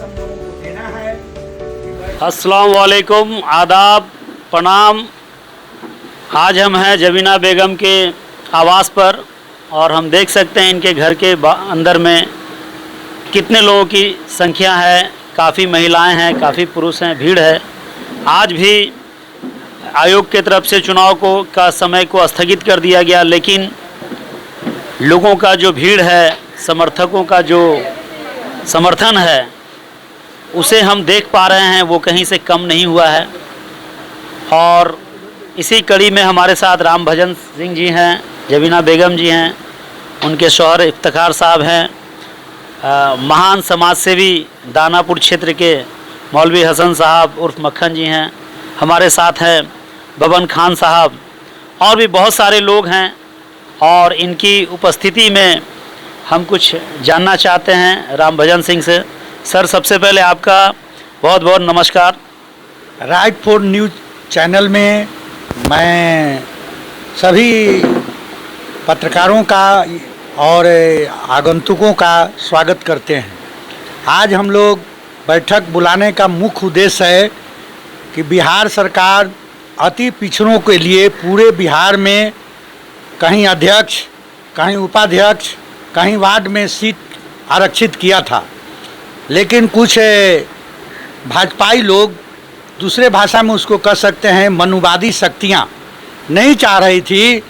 हम लोगों को देना है। अस्सलाम वालेकुम, आदाब, प्रणाम। आज हम हैं जबीना बेगम के आवास पर और हम देख सकते हैं इनके घर के अंदर में कितने लोगों की संख्या है। काफ़ी महिलाएं हैं, काफ़ी पुरुष हैं, भीड़ है। आज भी आयोग के तरफ से चुनाव का समय को स्थगित कर दिया गया, लेकिन लोगों का जो भीड़ है, समर्थकों का जो समर्थन है, उसे हम देख पा रहे हैं, वो कहीं से कम नहीं हुआ है। और इसी कड़ी में हमारे साथ राम भजन सिंह जी हैं, जबीना बेगम जी हैं, उनके शौहर इफ्तिखार साहब हैं, महान समाज सेवी दानापुर क्षेत्र के मौलवी हसन साहब उर्फ मक्खन जी हैं, हमारे साथ हैं बबन खान साहब, और भी बहुत सारे लोग हैं। और इनकी उपस्थिति में हम कुछ जानना चाहते हैं राम भजन सिंह से। सर, सबसे पहले आपका बहुत बहुत नमस्कार। राइट फॉर न्यूज़ चैनल में मैं सभी पत्रकारों का और आगंतुकों का स्वागत करते हैं। आज हम लोग बैठक बुलाने का मुख्य उद्देश्य है कि बिहार सरकार अति पिछड़ों के लिए पूरे बिहार में कहीं अध्यक्ष, कहीं उपाध्यक्ष, कहीं वार्ड में सीट आरक्षित किया था, लेकिन कुछ भाजपाई लोग, दूसरे भाषा में उसको कह सकते हैं मनुवादी शक्तियाँ, नहीं चाह रही थी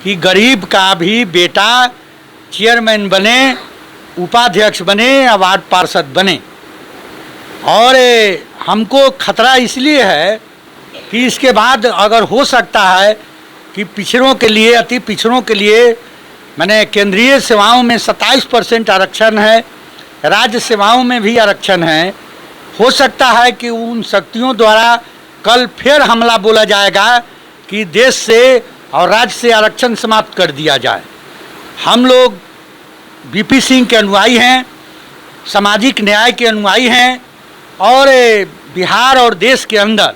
कि गरीब का भी बेटा चेयरमैन बने, उपाध्यक्ष बने या वार्ड पार्षद बने। और हमको खतरा इसलिए है कि इसके बाद अगर हो सकता है कि पिछड़ों के लिए, अति पिछड़ों के लिए, मैंने केंद्रीय सेवाओं में 27% आरक्षण है, राज्य सेवाओं में भी आरक्षण है। हो सकता है कि उन शक्तियों द्वारा कल फिर हमला बोला जाएगा कि देश से और राज्य से आरक्षण समाप्त कर दिया जाए। हम लोग बीपी सिंह के अनुयायी हैं, सामाजिक न्याय के अनुयायी हैं, और बिहार और देश के अंदर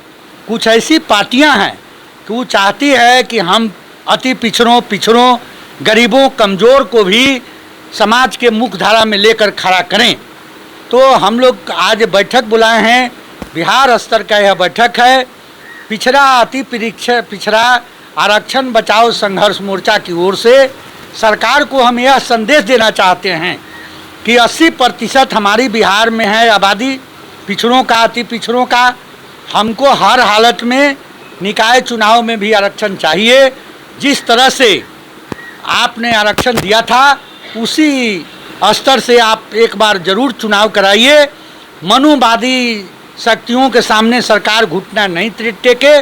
कुछ ऐसी पार्टियां हैं कि वो चाहती है कि हम अति पिछड़ों, गरीबों, कमज़ोर को भी समाज के मुख्य धारा में लेकर खड़ा करें। तो हम लोग आज बैठक बुलाए हैं, बिहार स्तर का यह बैठक है। पिछड़ा आरक्षण बचाओ संघर्ष मोर्चा की ओर से सरकार को हम यह संदेश देना चाहते हैं कि 80% हमारी बिहार में है आबादी पिछड़ों का, अति पिछड़ों का। हमको हर हालत में निकाय चुनाव में भी आरक्षण चाहिए। जिस तरह से आपने आरक्षण दिया था उसी स्तर से आप एक बार जरूर चुनाव कराइए। मनुवादी शक्तियों के सामने सरकार घुटना नहीं टेके।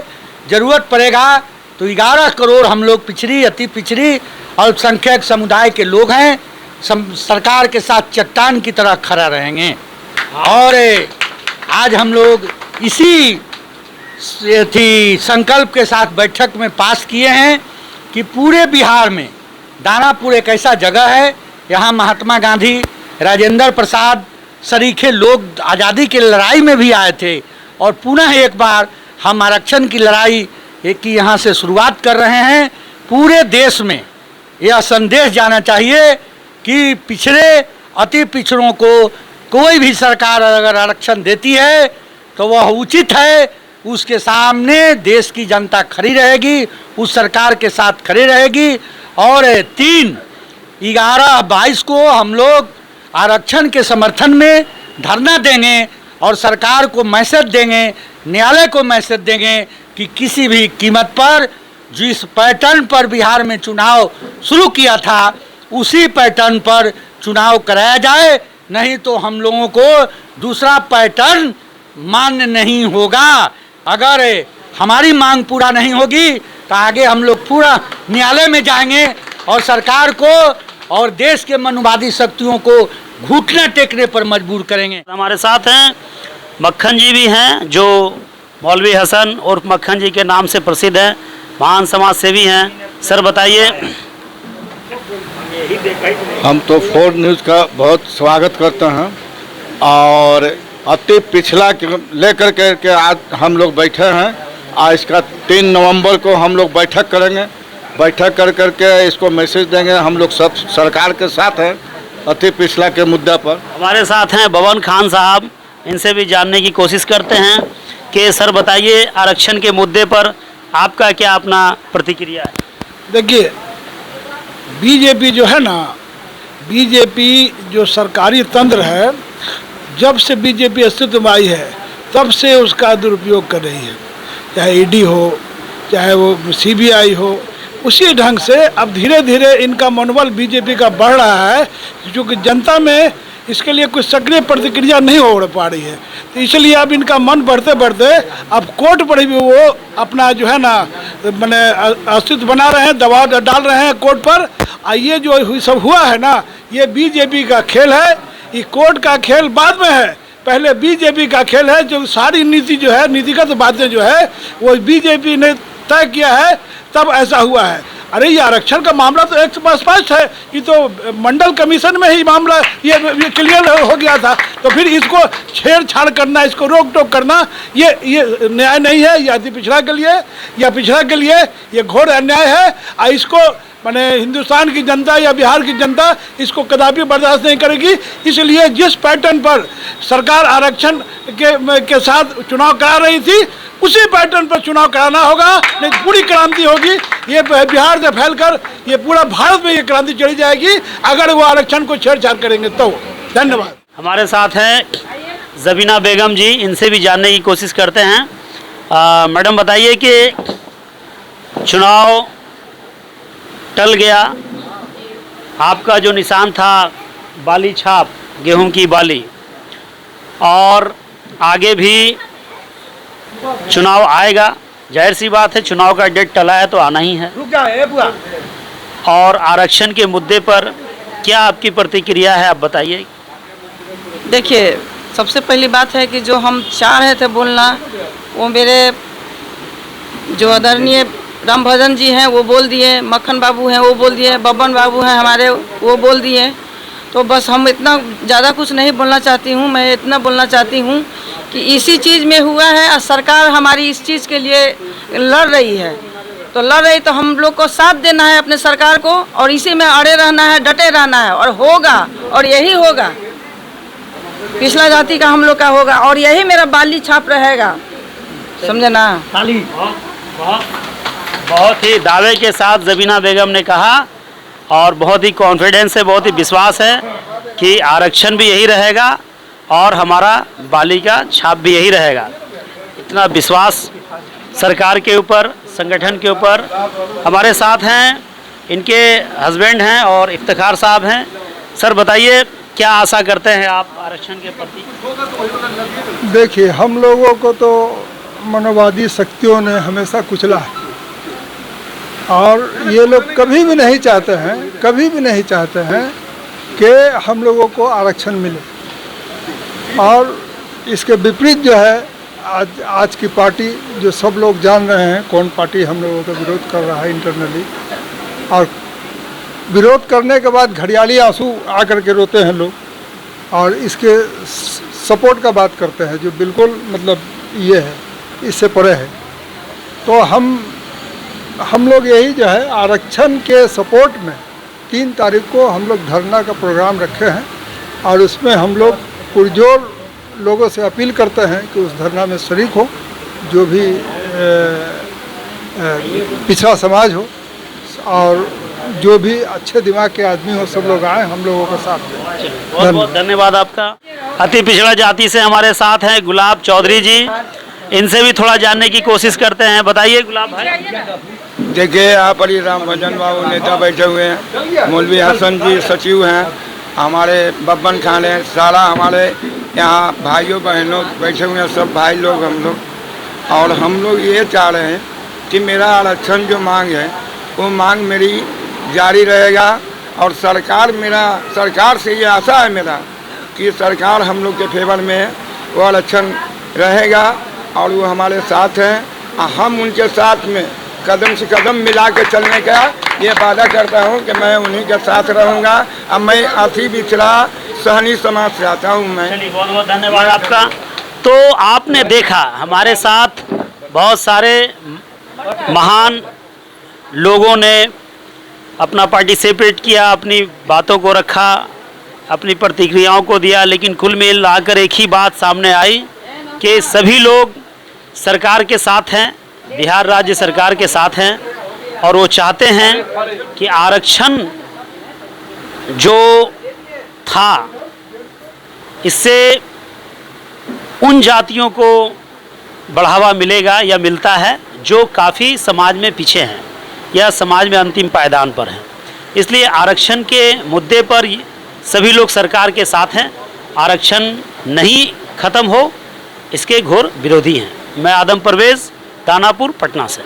ज़रूरत पड़ेगा तो 11 करोड़ हम लोग पिछड़ी, अति पिछड़ी, अल्पसंख्यक समुदाय के लोग हैं, सरकार के साथ चट्टान की तरह खड़ा रहेंगे। और आज हम लोग इसी संकल्प के साथ बैठक में पास किए हैं कि पूरे बिहार में दानापुर एक ऐसा जगह है, यहाँ महात्मा गांधी, राजेंद्र प्रसाद सरीखे लोग आज़ादी की लड़ाई में भी आए थे। और पुनः एक बार हम आरक्षण की लड़ाई की यहाँ से शुरुआत कर रहे हैं। पूरे देश में यह संदेश जाना चाहिए कि पिछड़े, अति पिछड़ों को कोई भी सरकार अगर आरक्षण देती है तो वह उचित है, उसके सामने देश की जनता खड़ी रहेगी, उस सरकार के साथ खड़ी रहेगी। और 3/11/22 को हम लोग आरक्षण के समर्थन में धरना देंगे और सरकार को मैसेज देंगे, न्यायालय को मैसेज देंगे कि किसी भी कीमत पर जिस पैटर्न पर बिहार में चुनाव शुरू किया था उसी पैटर्न पर चुनाव कराया जाए, नहीं तो हम लोगों को दूसरा पैटर्न मान्य नहीं होगा। अगर हमारी मांग पूरा नहीं होगी तो आगे हम लोग पूरा न्यायालय में जाएंगे और सरकार को और देश के मनुवादी शक्तियों को घुटना टेकने पर मजबूर करेंगे। हमारे साथ हैं मक्खन जी भी हैं, जो मौलवी हसन और मक्खन जी के नाम से प्रसिद्ध हैं, महान समाज सेवी हैं। सर बताइए। हम तो 4 न्यूज़ का बहुत स्वागत करते हैं और अति पिछड़ा लेकर के आज हम लोग बैठे हैं। आज इसका 3 नवंबर को हम लोग बैठक करेंगे। बैठक कर करके इसको मैसेज देंगे। हम लोग सब सरकार के साथ हैं अति पिछड़ा के मुद्दा पर। हमारे साथ हैं बबन खान साहब, इनसे भी जानने की कोशिश करते हैं कि सर बताइए, आरक्षण के मुद्दे पर आपका क्या अपना प्रतिक्रिया है? देखिए, बीजेपी जो है ना, बीजेपी जो सरकारी तंत्र है, जब से बीजेपी अस्तित्व में आई है तब से उसका दुरुपयोग कर रही है। चाहे ईडी हो, चाहे वो सीबीआई हो, उसी ढंग से अब धीरे धीरे इनका मनोबल बीजेपी का बढ़ रहा है, क्योंकि जनता में इसके लिए कुछ सक्रिय प्रतिक्रिया नहीं हो पा रही है। तो इसलिए अब इनका मन बढ़ते बढ़ते अब कोर्ट पर भी वो अपना जो है ना मैंने अस्तित्व बना रहे हैं, दबाव डाल रहे हैं कोर्ट पर। ये जो सब हुआ है ना, ये बीजेपी का खेल है। ये कोर्ट का खेल बाद में है, पहले बीजेपी का खेल है। जो सारी नीति जो है, नीतिगत बातें जो है वो बीजेपी ने तय किया है, तब ऐसा हुआ है। अरे ये आरक्षण का मामला तो एक स्पष्ट है, ये तो मंडल कमीशन में ही मामला ये क्लियर हो गया था। तो फिर इसको छेड़छाड़ करना, इसको रोक टोक करना, ये न्याय नहीं है। ये अति पिछड़ा के लिए ये घोर अन्याय है। और इसको माने हिंदुस्तान की जनता या बिहार की जनता इसको कदापि बर्दाश्त नहीं करेगी। इसलिए जिस पैटर्न पर सरकार आरक्षण के साथ चुनाव करा रही थी, उसी पैटर्न पर चुनाव कराना होगा, नहीं पूरी क्रांति होगी। ये बिहार से फैलकर ये पूरा भारत में ये क्रांति चली जाएगी अगर वो आरक्षण को छेड़छाड़ करेंगे तो। धन्यवाद। हमारे साथ हैं ज़बीना बेगम जी, इनसे भी जानने की कोशिश करते हैं। मैडम बताइए कि चुनाव टल गया, आपका जो निशान था बाली छाप, गेहूं की बाली, और आगे भी चुनाव आएगा। जाहिर सी बात है, चुनाव का डेट टला है तो आना ही है। और आरक्षण के मुद्दे पर क्या आपकी प्रतिक्रिया है, आप बताइए। देखिए, सबसे पहली बात है कि जो हम चाह रहे थे बोलना, वो मेरे जो आदरणीय राम भजन जी हैं वो बोल दिए, मक्खन बाबू हैं वो बोल दिए, बब्बन बाबू हैं हमारे वो बोल दिए। तो बस हम इतना ज़्यादा कुछ नहीं बोलना चाहती हूँ। मैं इतना बोलना चाहती हूँ कि इसी चीज़ में हुआ है और सरकार हमारी इस चीज़ के लिए लड़ रही है। तो लड़ रही तो हम लोग को साथ देना है अपने सरकार को, और इसी में अड़े रहना है, डटे रहना है, और होगा, और यही होगा। पिछला जाति का हम लोग का होगा, और यही मेरा बाली छाप रहेगा, समझे ना। बहुत ही दावे के साथ ज़बीना बेगम ने कहा, और बहुत ही कॉन्फिडेंस है, बहुत ही विश्वास है कि आरक्षण भी यही रहेगा और हमारा बाली का छाप भी यही रहेगा। इतना विश्वास सरकार के ऊपर, संगठन के ऊपर। हमारे साथ हैं इनके हस्बैंड हैं और इफ्तिखार साहब हैं। सर बताइए, क्या आशा करते हैं आप आरक्षण के प्रति? देखिए, हम लोगों को तो मनोवादी शक्तियों ने हमेशा कुचला है, और ये लोग कभी भी नहीं चाहते हैं कि हम लोगों को आरक्षण मिले। और इसके विपरीत जो है आज की पार्टी, जो सब लोग जान रहे हैं कौन पार्टी हम लोगों का विरोध कर रहा है इंटरनली, और विरोध करने के बाद घड़ियाली आंसू आकर के रोते हैं लोग, और इसके सपोर्ट का बात करते हैं जो बिल्कुल मतलब ये है, इससे परे है। तो हम लोग यही जो है आरक्षण के सपोर्ट में 3 तारीख को हम लोग धरना का प्रोग्राम रखे हैं, और उसमें हम लोग पुरजोर लोगों से अपील करते हैं कि उस धरना में शरीक हो, जो भी पिछड़ा समाज हो और जो भी अच्छे दिमाग के आदमी हो, सब लोग आए हम लोगों का साथ दें। बहुत बहुत धन्यवाद आपका। अति पिछड़ा जाति से हमारे साथ हैं गुलाब चौधरी जी, इनसे भी थोड़ा जानने की कोशिश करते हैं। बताइए गुलाब भाई। देखिए, यहाँ पर ही राम भजन बाबू नेता बैठे हुए हैं, मौलवी हसन जी सचिव हैं, हमारे बब्बन खान हैं, सारा हमारे यहाँ भाइयों बहनों बैठे हुए हैं, सब भाई लोग हम लोग। और हम लोग ये चाह रहे हैं कि मेरा आरक्षण जो मांग है वो मांग मेरी जारी रहेगा, और सरकार से ये आशा है मेरा कि सरकार हम लोग के फेवर में है, वो आरक्षण रहेगा और वो हमारे साथ हैं। हम उनके साथ में कदम से कदम मिला के चलने का ये वादा करता हूँ कि मैं उन्हीं के साथ रहूँगा। अब मैं अति पिछड़ा सहनी समाज से आता हूँ मैं। चलिए, बहुत बहुत धन्यवाद आपका। तो आपने देखा हमारे साथ बहुत सारे महान लोगों ने अपना पार्टिसिपेट किया, अपनी बातों को रखा, अपनी प्रतिक्रियाओं को दिया, लेकिन कुल मिलाकर एक ही बात सामने आई कि सभी लोग सरकार के साथ हैं, बिहार राज्य सरकार के साथ हैं और वो चाहते हैं कि आरक्षण जो था इससे उन जातियों को बढ़ावा मिलेगा या मिलता है जो काफ़ी समाज में पीछे हैं या समाज में अंतिम पायदान पर हैं। इसलिए आरक्षण के मुद्दे पर सभी लोग सरकार के साथ हैं। आरक्षण नहीं ख़त्म हो इसके घोर विरोधी हैं। मैं आदम परवेज़, दानापुर, पटना से।